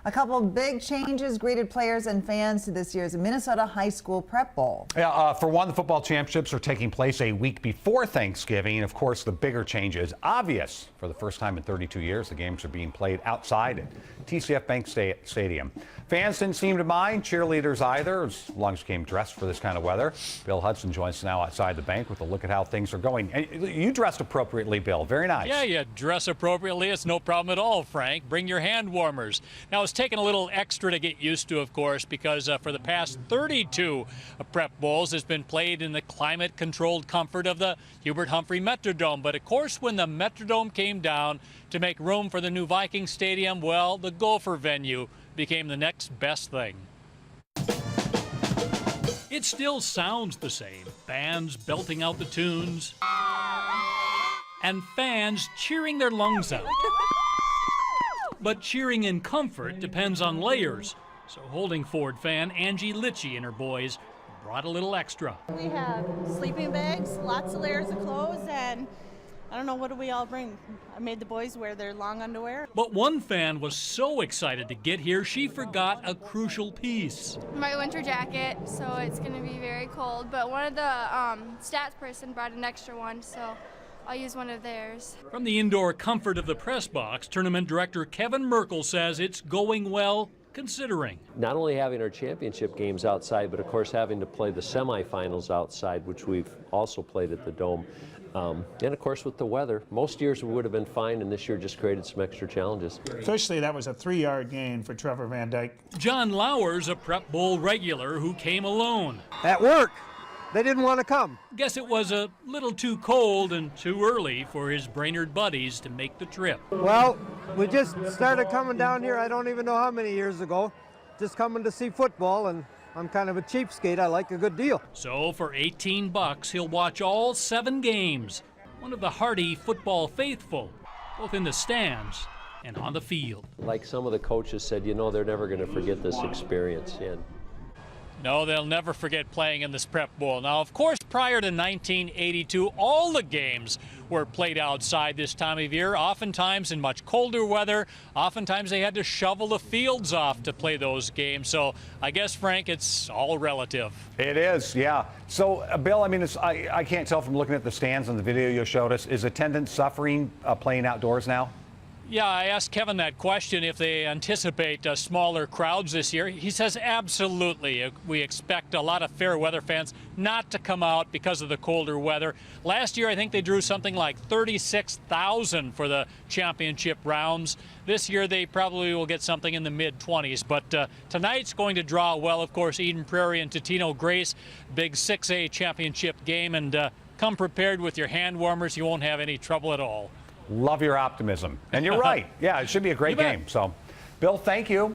A couple of big changes greeted players and fans to this year's Minnesota High School Prep Bowl. Yeah, for one, the football championships are taking place a week before Thanksgiving. And of course, the bigger change is obvious. For the first time in 32 years, the games are being played outside at TCF Bank Stadium. Fans didn't seem to mind, cheerleaders either, as long as you came dressed for this kind of weather. Bill Hudson joins us now outside the bank with a look at how things are going. And you dressed appropriately, Bill. Very nice. Yeah, you dress appropriately. It's no problem at all, Frank. Bring your hand warmers. Now, it's taken a little extra to get used to, of course, because for the past 32 prep bowls, it's been played in the climate-controlled comfort of the Hubert Humphrey Metrodome. But, of course, when the Metrodome came down to make room for the new Viking Stadium, well, the Gopher venue became the next best thing. It still sounds the same. Bands belting out the tunes and fans cheering their lungs out. But cheering in comfort depends on layers. So Holding Ford fan Angie Litchie and her boys brought a little extra. We have sleeping bags, lots of layers of clothes, and I don't know, what do we all bring? I made the boys wear their long underwear. But one fan was so excited to get here, she forgot a crucial piece. My winter jacket, so it's going to be very cold. But one of the stats person brought an extra one, so I'll use one of theirs. From the indoor comfort of the press box, tournament director Kevin Merkel says it's going well, considering. Not only having our championship games outside, but of course having to play the semifinals outside, which we've also played at the Dome. And of course with the weather, most years we would have been fine, and this year just created some extra challenges. Officially, that was a 3-yard gain for Trevor Van Dyke. John Lauer's a Prep Bowl regular who came alone. At work, they didn't want to come. Guess it was a little too cold and too early for his Brainerd buddies to make the trip. Well, we just started coming down here, I don't even know how many years ago, just coming to see football, and I'm kind of a cheapskate. I like a good deal. So for $18, he'll watch all 7 games. One of the Hearty football faithful, both in the stands and on the field. Like some of the coaches said, you know, they're never going to forget this experience. And no, they'll never forget playing in this Prep Bowl. Now, of course, prior to 1982, all the games were played outside this time of year, oftentimes in much colder weather. Oftentimes they had to shovel the fields off to play those games. So I guess, Frank, it's all relative. It is, yeah. So, Bill, I mean, I can't tell from looking at the stands and the video you showed us, is attendance suffering playing outdoors now? Yeah, I asked Kevin that question, if they anticipate smaller crowds this year. He says absolutely. We expect a lot of fair weather fans not to come out because of the colder weather. Last year, I think they drew something like 36,000 for the championship rounds. This year, they probably will get something in the mid-20s. But tonight's going to draw, well, of course, Eden Prairie and Totino Grace, big 6A championship game. And come prepared with your hand warmers. You won't have any trouble at all. Love your optimism. And you're right. Yeah, it should be a great game. So, Bill, thank you.